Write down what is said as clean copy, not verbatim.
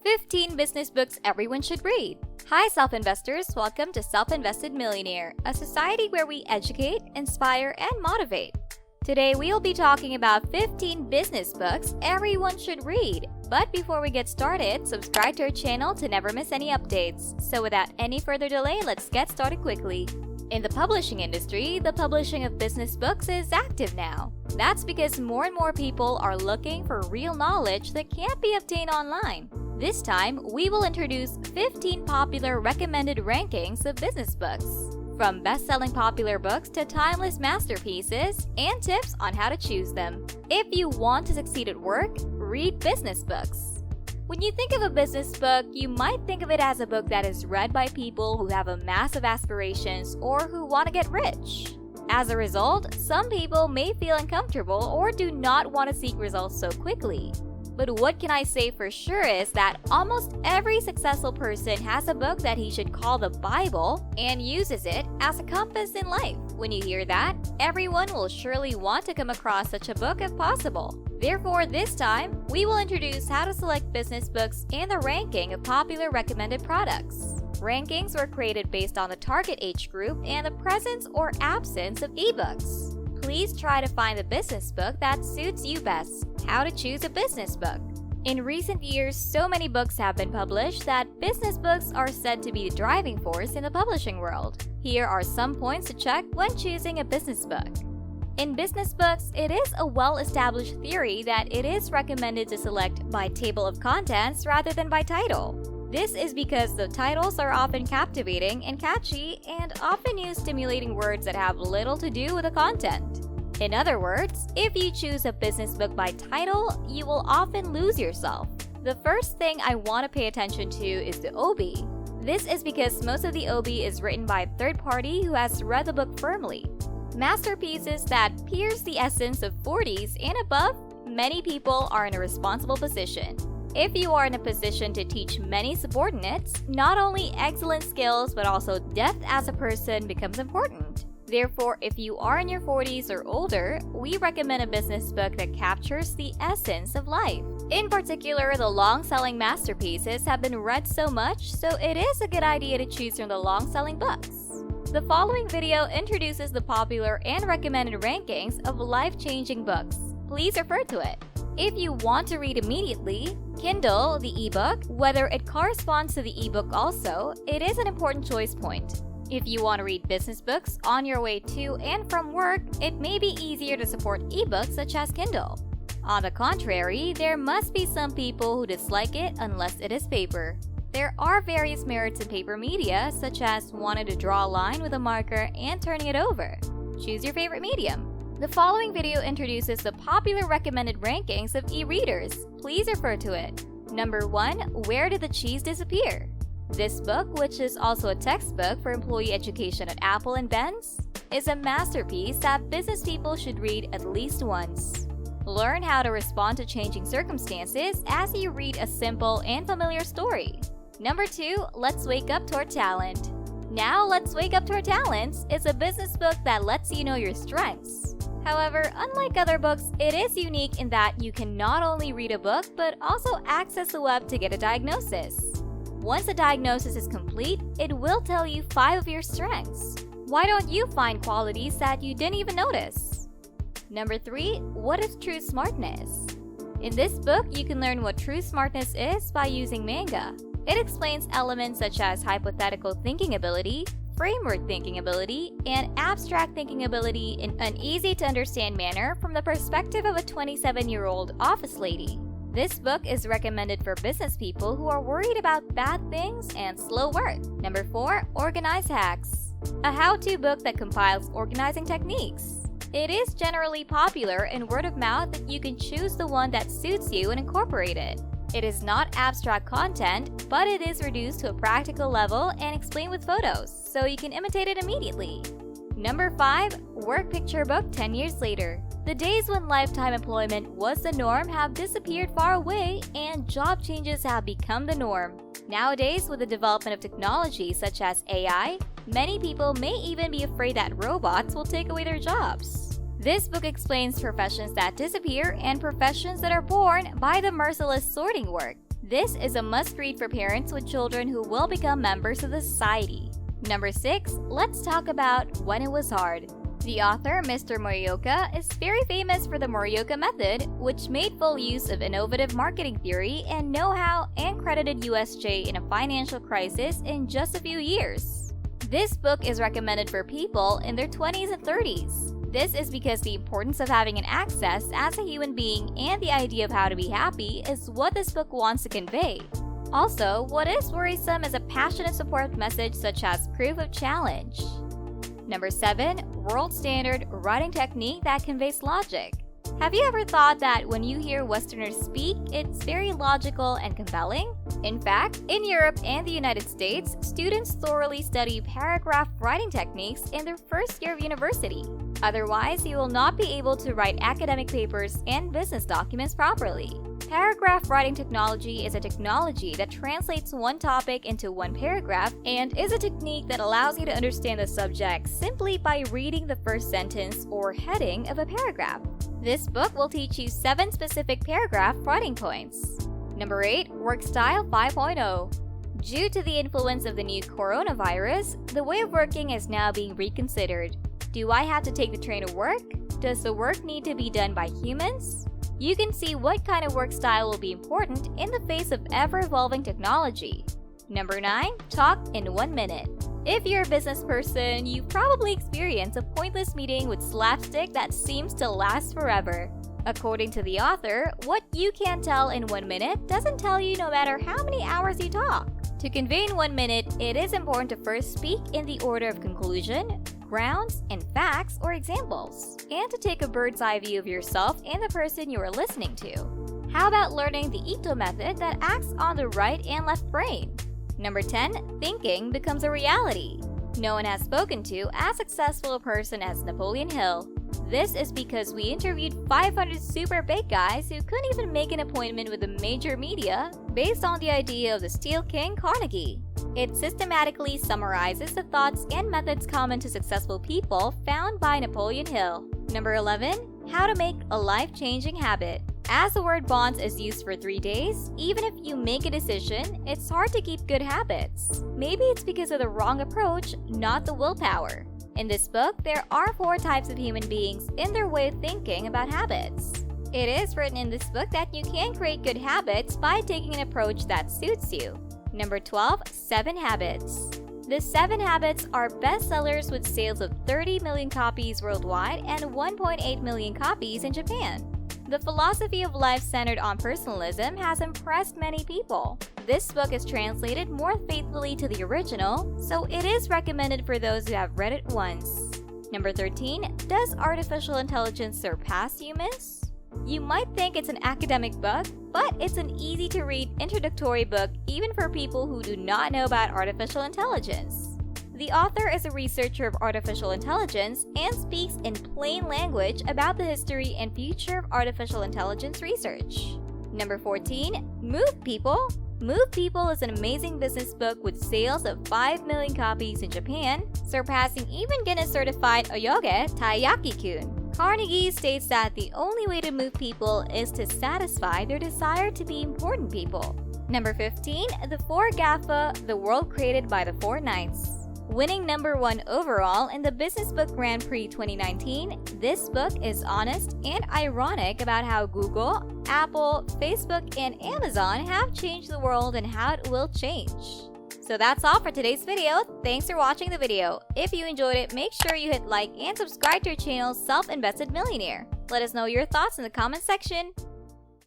15 business books everyone should read. Hi, self-investors. Welcome to Self-Invested Millionaire, a society where we educate, inspire, and motivate. Today, we will be talking about 15 business books everyone should read. But before we get started, subscribe to our channel to never miss any updates. So without any further delay, let's get started quickly. In the publishing industry, the publishing of business books is active now. That's because more and more people are looking for real knowledge that can't be obtained online. This time, we will introduce 15 popular recommended rankings of business books. From best-selling popular books to timeless masterpieces, and tips on how to choose them. If you want to succeed at work, read business books. When you think of a business book, you might think of it as a book that is read by people who have a massive aspirations or who want to get rich. As a result, some people may feel uncomfortable or do not want to seek results so quickly. But what can I say for sure is that almost every successful person has a book that he should call the Bible and uses it as a compass in life. When you hear that, everyone will surely want to come across such a book if possible. Therefore, this time, we will introduce how to select business books and the ranking of popular recommended products. Rankings were created based on the target age group and the presence or absence of ebooks. Please try to find the business book that suits you best. How to choose a business book. In recent years, so many books have been published that business books are said to be the driving force in the publishing world. Here are some points to check when choosing a business book. In business books, it is a well-established theory that it is recommended to select by table of contents rather than by title. This is because the titles are often captivating and catchy and often use stimulating words that have little to do with the content. In other words, if you choose a business book by title, you will often lose yourself. The first thing I want to pay attention to is the OB. This is because most of the OB is written by a third party who has read the book firmly. Masterpieces that pierce the essence of 40s and above, many people are in a responsible position. If you are in a position to teach many subordinates, not only excellent skills but also depth as a person becomes important. Therefore, if you are in your 40s or older, we recommend a business book that captures the essence of life. In particular, the long-selling masterpieces have been read so much, so it is a good idea to choose from the long-selling books. The following video introduces the popular and recommended rankings of life-changing books. Please refer to it. If you want to read immediately, Kindle, the ebook, whether it corresponds to the ebook also, it is an important choice point. If you want to read business books on your way to and from work, it may be easier to support ebooks such as Kindle. On the contrary, there must be some people who dislike it unless it is paper. There are various merits in paper media, such as wanting to draw a line with a marker and turning it over. Choose your favorite medium. The following video introduces the popular recommended rankings of e-readers. Please refer to it. Number 1. Where Did the Cheese Disappear? This book, which is also a textbook for employee education at Apple and Benz, is a masterpiece that business people should read at least once. Learn how to respond to changing circumstances as you read a simple and familiar story. Number 2. Let's Wake Up to Our Talent. Now, Let's Wake Up to Our Talents is a business book that lets you know your strengths. However, unlike other books, it is unique in that you can not only read a book but also access the web to get a diagnosis. Once the diagnosis is complete, it will tell you 5 of your strengths. Why don't you find qualities that you didn't even notice? Number 3. What is true smartness? In this book, you can learn what true smartness is by using manga. It explains elements such as hypothetical thinking ability, framework thinking ability, and abstract thinking ability in an easy-to-understand manner from the perspective of a 27-year-old office lady. This book is recommended for business people who are worried about bad things and slow work. Number 4. Organize Hacks. A how-to book that compiles organizing techniques. It is generally popular in word of mouth that you can choose the one that suits you and incorporate it. It is not abstract content, but it is reduced to a practical level and explained with photos, so you can imitate it immediately. Number 5. Work Picture Book 10 Years Later. The days when lifetime employment was the norm have disappeared far away, and job changes have become the norm. Nowadays, with the development of technology such as AI, many people may even be afraid that robots will take away their jobs. This book explains professions that disappear and professions that are born by the merciless sorting work. This is a must-read for parents with children who will become members of the society. Number 6, let's talk about When It Was Hard. The author, Mr. Morioka, is very famous for the Morioka method, which made full use of innovative marketing theory and know-how and credited USJ in a financial crisis in just a few years. This book is recommended for people in their 20s and 30s. This is because the importance of having an access as a human being and the idea of how to be happy is what this book wants to convey. Also, what is worrisome is a passionate support message such as proof of challenge. Number 7, world standard writing technique that conveys logic. Have you ever thought that when you hear Westerners speak, it's very logical and compelling? In fact, in Europe and the United States, students thoroughly study paragraph writing techniques in their first year of university. Otherwise, you will not be able to write academic papers and business documents properly. Paragraph writing technology is a technology that translates one topic into one paragraph and is a technique that allows you to understand the subject simply by reading the first sentence or heading of a paragraph. This book will teach you 7 specific paragraph writing points. Number 8, Work Style 5.0. Due to the influence of the new coronavirus, the way of working is now being reconsidered. Do I have to take the train to work? Does the work need to be done by humans? You can see what kind of work style will be important in the face of ever-evolving technology. Number 9, talk in 1 minute. If you're a business person, you've probably experienced a pointless meeting with slapstick that seems to last forever. According to the author, what you can tell in 1 minute doesn't tell you no matter how many hours you talk. To convey in 1 minute, it is important to first speak in the order of conclusion, grounds, and facts or examples, and to take a bird's eye view of yourself and the person you are listening to. How about learning the Ito method that acts on the right and left brain? Number 10, thinking becomes a reality. No one has spoken to as successful a person as Napoleon Hill. This is because we interviewed 500 super big guys who couldn't even make an appointment with the major media based on the idea of the Steel King Carnegie. It systematically summarizes the thoughts and methods common to successful people found by Napoleon Hill. Number 11, how to make a life-changing habit. As the word bonds is used for 3 days, even if you make a decision, it's hard to keep good habits. Maybe it's because of the wrong approach, not the willpower. In this book, there are 4 types of human beings in their way of thinking about habits. It is written in this book that you can create good habits by taking an approach that suits you. Number 12, 7 Habits. The 7 Habits are bestsellers with sales of 30 million copies worldwide and 1.8 million copies in Japan. The philosophy of life centered on personalism has impressed many people. This book is translated more faithfully to the original, so it is recommended for those who have read it once. Number 13, does artificial intelligence surpass humans? You might think it's an academic book, but it's an easy-to-read introductory book even for people who do not know about artificial intelligence. The author is a researcher of artificial intelligence and speaks in plain language about the history and future of artificial intelligence research. Number 14, Move People. Move People is an amazing business book with sales of 5 million copies in Japan, surpassing even Guinness-certified Oyoge Taiyaki-kun. Carnegie states that the only way to move people is to satisfy their desire to be important people. Number 15, The 4 GAFA, the world created by the 4 Knights. Winning number 1 overall in the Business Book Grand Prix 2019, this book is honest and ironic about how Google, Apple, Facebook, and Amazon have changed the world and how it will change. So that's all for today's video. Thanks for watching the video. If you enjoyed it, make sure you hit like and subscribe to our channel, Self-Invested Millionaire. Let us know your thoughts in the comment section.